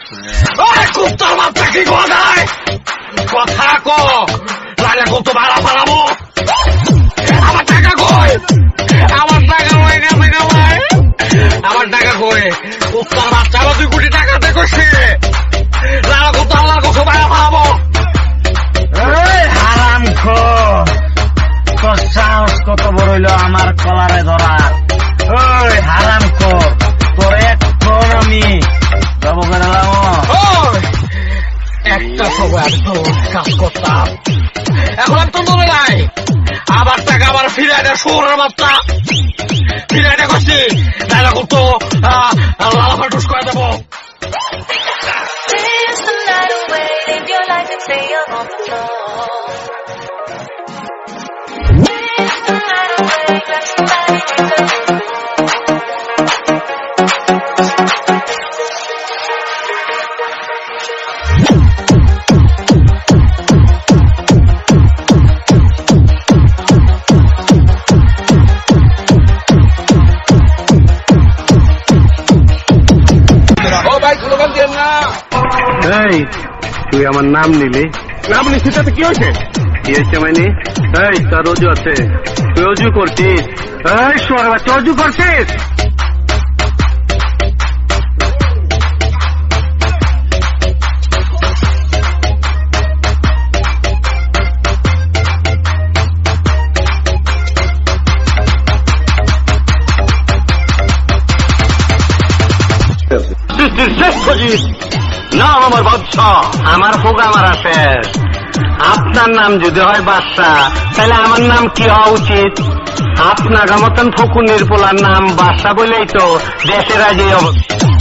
কুত্তার বাচ্চা কি কথায় কথা কো রাজা কত ভাড়া পালাবো আমার টাকা কই আমার টাকা হয়ে গেছে ভাই আমার টাকা কই কুত্তার বাচ্চা 2 কোটি টাকা দেখছি রাজা কত আল্লাহ কত ভাড়া পালাবো হারাম খোর তোর সাহস কত বড় হইলো আমার কলারে ধরা ওই হারাম খোর তোর এখন আমি যাব বেড়ালাম একটা সময় আমি তো কাজ করতাম এখন আমি তো মনে নাই আবার টাকা আবার ফিরে দেয় শোরের বাচ্চা ফিরে দেয় করছি তাহলে কত লাফাটুস করে দেবো তুই আমার নাম নিলি নাম নিচ্ছি তাতে কি হয়েছে কি হয়েছে মানে এই তোর অজু আছে তুই অজু করছিস এই সোয়ার বাচ্চা অজু করছিস নাম আমার বাদশাহ আমার হোগা মারা শেষ আপনার নাম যদি হয় বাদশাহ তাহলে আমার নাম কি হওয়া উচিত আপনার মতন ফকুনির পোলার নাম বাদশাহ বলেই তো দেশের আজ এই অবস্থা